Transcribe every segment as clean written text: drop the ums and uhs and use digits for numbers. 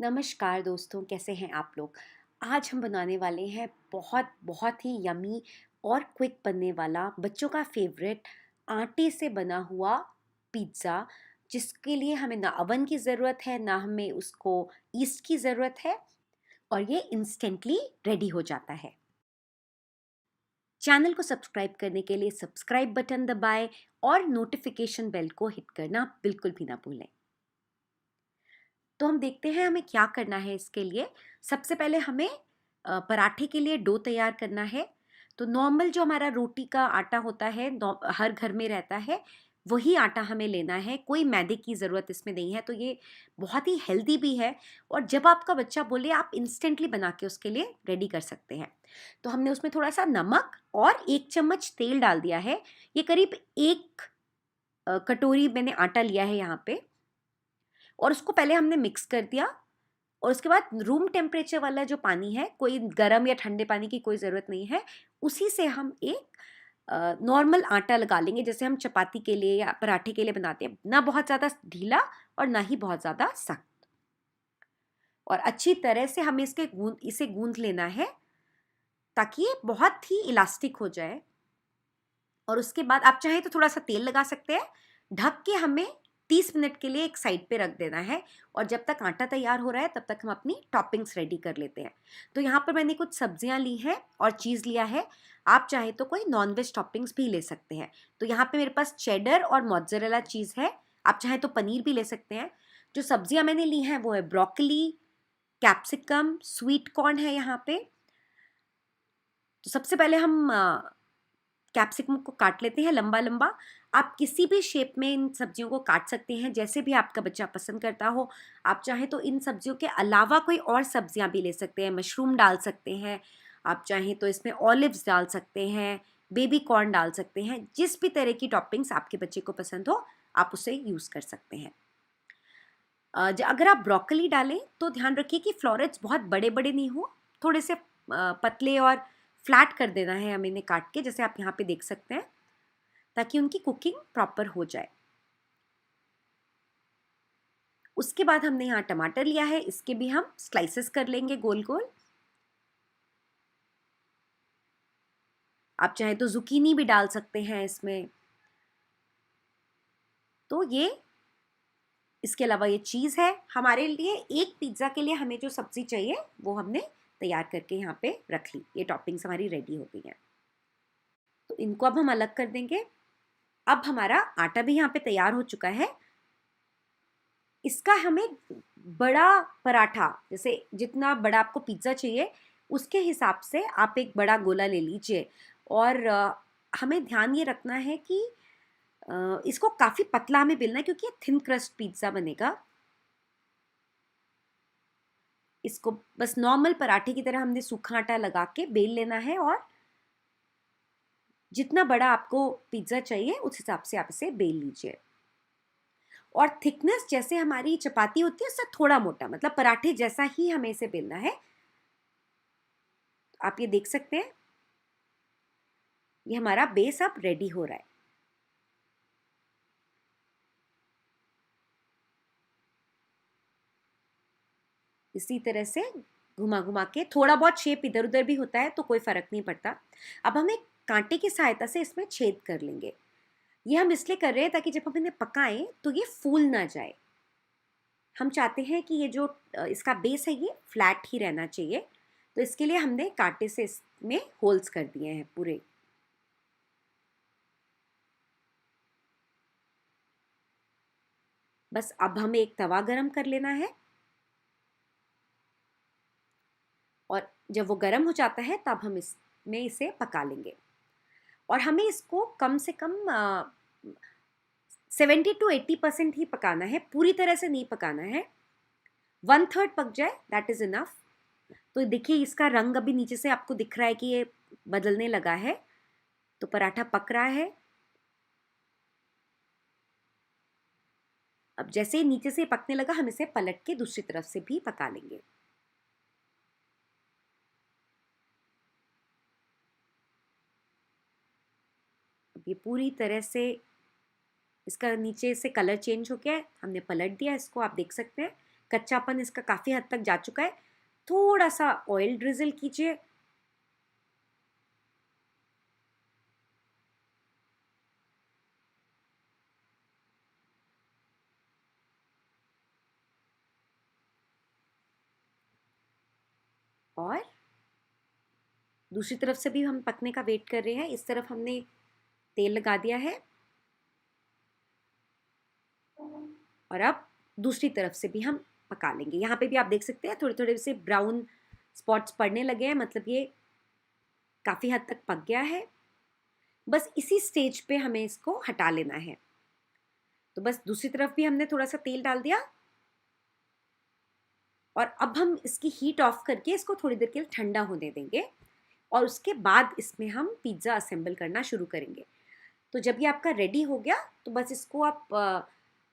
नमस्कार दोस्तों, कैसे हैं आप लोग। आज हम बनाने वाले हैं बहुत बहुत ही यमी और क्विक बनने वाला बच्चों का फेवरेट आटे से बना हुआ पिज़्ज़ा, जिसके लिए हमें ना अवन की ज़रूरत है ना हमें उसको ईस्ट की ज़रूरत है और ये इंस्टेंटली रेडी हो जाता है। चैनल को सब्सक्राइब करने के लिए सब्सक्राइब बटन दबाएं और नोटिफिकेशन बेल को हिट करना बिल्कुल भी ना भूलें। तो हम देखते हैं हमें क्या करना है इसके लिए। सबसे पहले हमें पराठे के लिए डो तैयार करना है। तो नॉर्मल जो हमारा रोटी का आटा होता है, हर घर में रहता है, वही आटा हमें लेना है। कोई मैदे की ज़रूरत इसमें नहीं है। तो ये बहुत ही हेल्दी भी है और जब आपका बच्चा बोले आप इंस्टेंटली बना के उसके लिए रेडी कर सकते हैं। तो हमने उसमें थोड़ा सा नमक और 1 चम्मच तेल डाल दिया है। ये करीब 1 कटोरी मैंने आटा लिया है यहाँ पे और उसको पहले हमने मिक्स कर दिया। और उसके बाद रूम टेम्परेचर वाला जो पानी है, कोई गर्म या ठंडे पानी की कोई ज़रूरत नहीं है, उसी से हम एक नॉर्मल आटा लगा लेंगे जैसे हम चपाती के लिए या पराठे के लिए बनाते हैं। ना बहुत ज़्यादा ढीला और ना ही बहुत ज़्यादा सख्त। और अच्छी तरह से हमें इसे गूंथ लेना है ताकि ये बहुत ही इलास्टिक हो जाए। और उसके बाद आप चाहें तो थोड़ा सा तेल लगा सकते हैं। ढक के हमें 30 मिनट के लिए एक साइड पे रख देना है। और जब तक आटा तैयार हो रहा है तब तक हम अपनी टॉपिंग्स रेडी कर लेते हैं। तो यहाँ पर मैंने कुछ सब्जियां ली हैं और चीज़ लिया है। आप चाहे तो कोई नॉनवेज टॉपिंग्स भी ले सकते हैं। तो यहाँ पे मेरे पास चेडर और मोज़रेला चीज़ है। आप चाहे तो पनीर भी ले सकते हैं। जो सब्जियां मैंने ली हैं वो है ब्रोकली, कैप्सिकम, स्वीट कॉर्न है यहाँ पे। तो सबसे पहले हम कैप्सिकम को काट लेते हैं लंबा लंबा। आप किसी भी शेप में इन सब्जियों को काट सकते हैं, जैसे भी आपका बच्चा पसंद करता हो। आप चाहें तो इन सब्जियों के अलावा कोई और सब्जियां भी ले सकते हैं। मशरूम डाल सकते हैं, आप चाहें तो इसमें ऑलिव्स डाल सकते हैं, बेबी कॉर्न डाल सकते हैं। जिस भी तरह की टॉपिंग्स आपके बच्चे को पसंद हो आप उसे यूज़ कर सकते हैं। अगर आप ब्रोकली डालें तो ध्यान रखिए कि फ्लोरेट्स बहुत बड़े बड़े नहीं हो, थोड़े से पतले और फ्लैट कर देना है हमें इन्हें काट के, जैसे आप यहाँ पे देख सकते हैं, ताकि उनकी कुकिंग प्रॉपर हो जाए। उसके बाद हमने यहाँ टमाटर लिया है, इसके भी हम स्लाइसेस कर लेंगे गोल गोल। आप चाहे तो जुकीनी भी डाल सकते हैं इसमें। तो ये, इसके अलावा ये चीज़ है हमारे लिए। एक पिज्ज़ा के लिए हमें जो सब्ज़ी चाहिए वो हमने तैयार करके यहाँ पे रख ली। ये टॉपिंग्स हमारी रेडी हो गई हैं। तो इनको अब हम अलग कर देंगे। अब हमारा आटा भी यहाँ पे तैयार हो चुका है। इसका हमें बड़ा पराठा, जैसे जितना बड़ा आपको पिज्ज़ा चाहिए उसके हिसाब से आप एक बड़ा गोला ले लीजिए। और हमें ध्यान ये रखना है कि इसको काफ़ी पतला हमें बेलना है क्योंकि ये थिन क्रस्ट पिज्ज़ा बनेगा। इसको बस नॉर्मल पराठे की तरह हमने सूखा आटा लगा के बेल लेना है। और जितना बड़ा आपको पिज्ज़ा चाहिए उस हिसाब से आप इसे बेल लीजिए। और थिकनेस जैसे हमारी चपाती होती है उससे थोड़ा मोटा, मतलब पराठे जैसा ही हमें इसे बेलना है। आप ये देख सकते हैं, ये हमारा बेस अब रेडी हो रहा है। इसी तरह से घुमा घुमा के, थोड़ा बहुत शेप इधर उधर भी होता है तो कोई फर्क नहीं पड़ता। अब हम एक कांटे की सहायता से इसमें छेद कर लेंगे। ये हम इसलिए कर रहे हैं ताकि जब हम इन्हें पकाएं तो ये फूल ना जाए। हम चाहते हैं कि ये जो इसका बेस है ये फ्लैट ही रहना चाहिए। तो इसके लिए हमने कांटे से इसमें होल्स कर दिए हैं पूरे। बस अब हमें एक तवा गरम कर लेना है। और जब वो गरम हो जाता है तब हम इसमें इसे पका लेंगे। और हमें इसको कम से कम 70 to 80% ही पकाना है, पूरी तरह से नहीं पकाना है। 1/3 पक जाए दैट इज इनफ। तो देखिए इसका रंग अभी नीचे से आपको दिख रहा है कि ये बदलने लगा है। तो पराठा पक रहा है। अब जैसे ही नीचे से पकने लगा हम इसे पलट के दूसरी तरफ से भी पका लेंगे। अब ये पूरी तरह से, इसका नीचे से कलर चेंज हो गया है, हमने पलट दिया इसको, आप देख सकते हैं कच्चापन इसका काफ़ी हद तक जा चुका है। थोड़ा सा ऑयल ड्रिजल कीजिए। और दूसरी तरफ से भी हम पकने का वेट कर रहे हैं। इस तरफ हमने तेल लगा दिया है और अब दूसरी तरफ से भी हम पका लेंगे। यहाँ पे भी आप देख सकते हैं थोड़े थोड़े से ब्राउन स्पॉट्स पड़ने लगे हैं, मतलब ये काफ़ी हद तक पक गया है। बस इसी स्टेज पे हमें इसको हटा लेना है। तो बस दूसरी तरफ भी हमने थोड़ा सा तेल डाल दिया और अब हम इसकी हीट ऑफ करके इसको थोड़ी देर के लिए ठंडा होने देंगे और उसके बाद इसमें हम पिज़्ज़ा असेंबल करना शुरू करेंगे। तो जब ये आपका रेडी हो गया तो बस इसको आप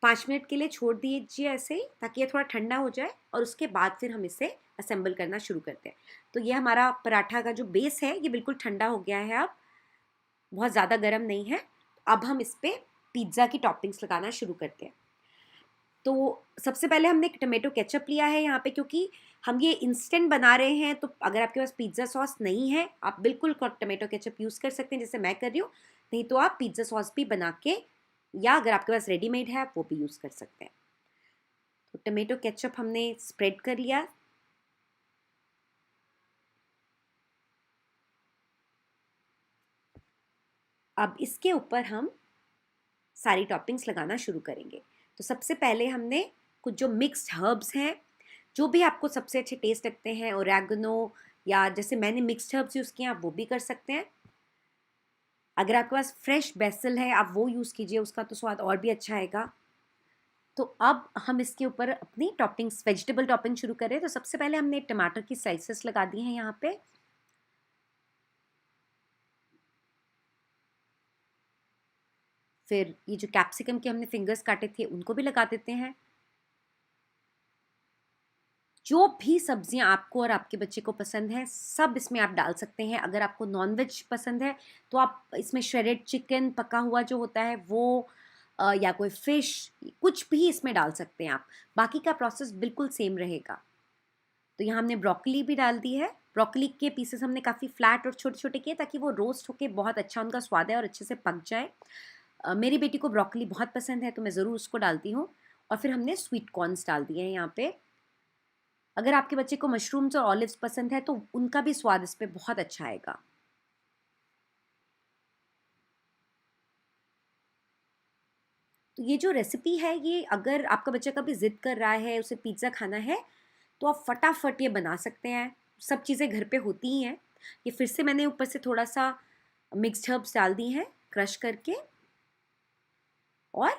5 मिनट के लिए छोड़ दीजिए ऐसे ही, ताकि ये थोड़ा ठंडा हो जाए और उसके बाद फिर हम इसे असेंबल करना शुरू करते हैं। तो ये हमारा पराठा का जो बेस है ये बिल्कुल ठंडा हो गया है, अब बहुत ज़्यादा गर्म नहीं है। अब हम इस पर पिज़्ज़ा की टॉपिंग्स लगाना शुरू करते हैं। तो सबसे पहले हमने एक टमाटो केचप लिया है यहाँ पे, क्योंकि हम ये इंस्टेंट बना रहे हैं। तो अगर आपके पास पिज़्ज़ा सॉस नहीं है, आप बिल्कुल टमाटो केचप यूज़ कर सकते हैं जैसे मैं कर रही हूँ। नहीं तो आप पिज़्ज़ा सॉस भी बना के, या अगर आपके पास रेडीमेड है आप वो भी यूज़ कर सकते हैं। तो टमाटो केचप हमने स्प्रेड कर लिया। अब इसके ऊपर हम सारी टॉपिंग्स लगाना शुरू करेंगे। तो सबसे पहले हमने कुछ जो मिक्स्ड हर्ब्स हैं, जो भी आपको सबसे अच्छे टेस्ट लगते हैं, ओरेगनो या जैसे मैंने मिक्स्ड हर्ब्स यूज़ किए हैं आप वो भी कर सकते हैं। अगर आपके पास फ्रेश बेसल है आप वो यूज़ कीजिए, उसका तो स्वाद और भी अच्छा आएगा। तो अब हम इसके ऊपर अपनी टॉपिंग्स, वेजिटेबल टॉपिंग शुरू करें। तो सबसे पहले हमने टमाटर की स्लाइसेस लगा दी हैं यहाँ पे। फिर ये जो कैप्सिकम के हमने फिंगर्स काटे थे उनको भी लगा देते हैं। जो भी सब्जियां आपको और आपके बच्चे को पसंद है सब इसमें आप डाल सकते हैं। अगर आपको नॉनवेज पसंद है तो आप इसमें श्रेडेड चिकन पका हुआ जो होता है वो, या कोई फिश, कुछ भी इसमें डाल सकते हैं आप। बाकी का प्रोसेस बिल्कुल सेम रहेगा। तो यहाँ हमने ब्रोकली भी डाल दी है। ब्रोकली के पीसेस हमने काफ़ी फ्लैट और छोटे छोटे किए ताकि वो रोस्ट होके बहुत अच्छा उनका स्वाद है और अच्छे से पक जाए। मेरी बेटी को ब्रोकली बहुत पसंद है तो मैं ज़रूर उसको डालती हूँ। और फिर हमने स्वीट कॉर्न्स डाल दिए हैं यहाँ पे। अगर आपके बच्चे को मशरूम्स और ऑलिव्स पसंद है तो उनका भी स्वाद इस पे बहुत अच्छा आएगा। तो ये जो रेसिपी है, ये अगर आपका बच्चा कभी ज़िद कर रहा है, उसे पिज़्ज़ा खाना है, तो आप फटाफट ये बना सकते हैं। सब चीज़ें घर पे होती ही हैं। ये फिर से मैंने ऊपर से थोड़ा सा मिक्स्ड हर्ब्स डाल दी हैं क्रश करके, और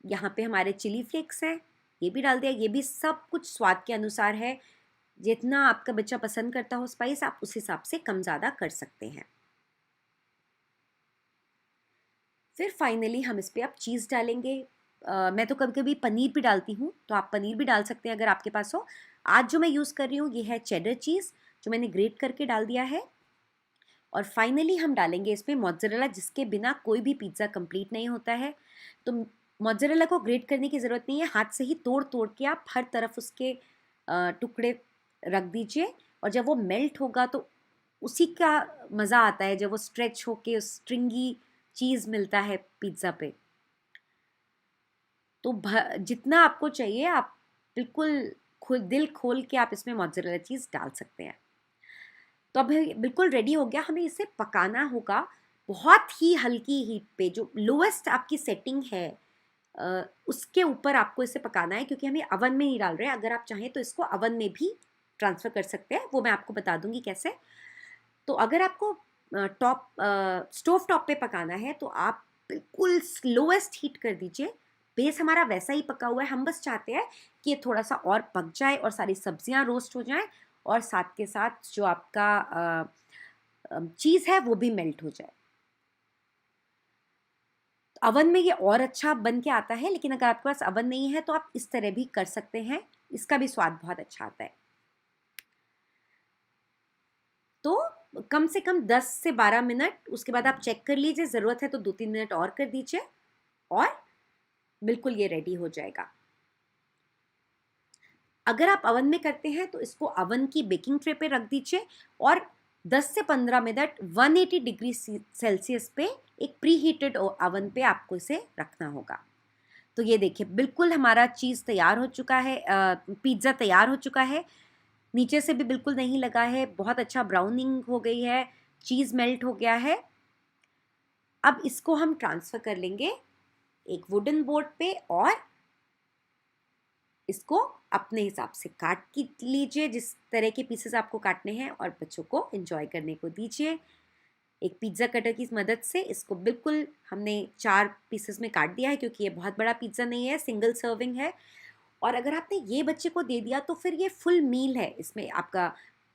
यहाँ पे हमारे चिली फ्लेक्स हैं, ये भी डाल दिया। ये भी सब कुछ स्वाद के अनुसार है। जितना आपका बच्चा पसंद करता हो स्पाइस, आप उस हिसाब से कम ज़्यादा कर सकते हैं। फिर फाइनली हम इस पर अब चीज़ डालेंगे। मैं तो कभी कभी पनीर भी डालती हूँ, तो आप पनीर भी डाल सकते हैं अगर आपके पास हो। आज जो मैं यूज़ कर रही हूँ ये है चेडर चीज़, जो मैंने ग्रेट करके डाल दिया है। और फाइनली हम डालेंगे इसमें मोज़रेला, जिसके बिना कोई भी पिज़्ज़ा कंप्लीट नहीं होता है। तो मोज़रेला को ग्रेट करने की ज़रूरत नहीं है, हाथ से ही तोड़ तोड़ के आप हर तरफ उसके टुकड़े रख दीजिए। और जब वो मेल्ट होगा तो उसी का मज़ा आता है, जब वो स्ट्रेच होके स्ट्रिंगी चीज़ मिलता है पिज़्ज़ा पे। तो जितना आपको चाहिए आप बिल्कुल खुद दिल खोल के आप इसमें मोज़रेला चीज़ डाल सकते हैं। तो अब बिल्कुल रेडी हो गया। हमें इसे पकाना होगा बहुत ही हल्की हीट पे, जो लोएस्ट आपकी सेटिंग है उसके ऊपर आपको इसे पकाना है, क्योंकि हमें अवन में नहीं डाल रहे हैं। अगर आप चाहें तो इसको अवन में भी ट्रांसफ़र कर सकते हैं, वो मैं आपको बता दूंगी कैसे। तो अगर आपको स्टोव टॉप पे पकाना है तो आप बिल्कुल स्लोएस्ट हीट कर दीजिए। बेस हमारा वैसा ही पका हुआ है, हम बस चाहते हैं कि ये थोड़ा सा और पक जाए और सारी सब्जियां रोस्ट हो जाएं, और साथ के साथ जो आपका चीज़ है वो भी मेल्ट हो जाए। अवन में ये और अच्छा बन के आता है, लेकिन अगर आपके पास अवन नहीं है तो आप इस तरह भी कर सकते हैं, इसका भी स्वाद बहुत अच्छा आता है। तो कम से कम 10 से 12 मिनट, उसके बाद आप चेक कर लीजिए, ज़रूरत है तो 2-3 मिनट और कर दीजिए और बिल्कुल ये रेडी हो जाएगा। अगर आप ओवन में करते हैं तो इसको ओवन की बेकिंग ट्रे पे रख दीजिए और 10 से 15 मिनट 180 डिग्री सेल्सियस पे एक प्री हीटेड ओवन पे आपको इसे रखना होगा। तो ये देखिए बिल्कुल हमारा चीज़ तैयार हो चुका है, पिज़्ज़ा तैयार हो चुका है, नीचे से भी बिल्कुल नहीं लगा है, बहुत अच्छा ब्राउनिंग हो गई है, चीज़ मेल्ट हो गया है। अब इसको हम ट्रांसफ़र कर लेंगे एक वुडन बोर्ड पे और इसको अपने हिसाब से काट लीजिए, जिस तरह के पीसेस आपको काटने हैं, और बच्चों को एंजॉय करने को दीजिए। एक पिज़्ज़ा कटर की मदद से इसको बिल्कुल हमने 4 पीसेस में काट दिया है, क्योंकि ये बहुत बड़ा पिज़्ज़ा नहीं है, सिंगल सर्विंग है। और अगर आपने ये बच्चे को दे दिया तो फिर ये फुल मील है। इसमें आपका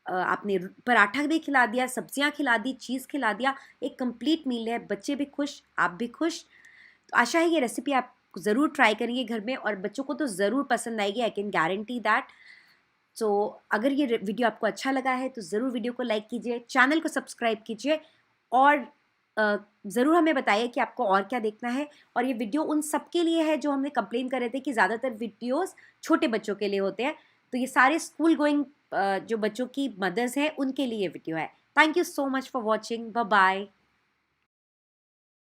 आपने पराठा भी खिला दिया, सब्जियां खिला दी, चीज़ खिला दिया, एक कंप्लीट मील है। बच्चे भी खुश, आप भी खुश। तो आशा है ये रेसिपी आप ज़रूर ट्राई करेंगे घर में और बच्चों को तो ज़रूर पसंद आएगी, आई कैन गारंटी दैट। तो अगर ये वीडियो आपको अच्छा लगा है तो ज़रूर वीडियो को लाइक कीजिए, चैनल को सब्सक्राइब कीजिए और ज़रूर हमें बताइए कि आपको और क्या देखना है। और ये वीडियो उन सब के लिए है जो हमने कंप्लेन कर रहे थे कि ज़्यादातर वीडियोस छोटे बच्चों के लिए होते हैं। तो ये सारे स्कूल गोइंग जो बच्चों की मदर्स हैं उनके लिए वीडियो है। Thank you so much for watching. Bye bye.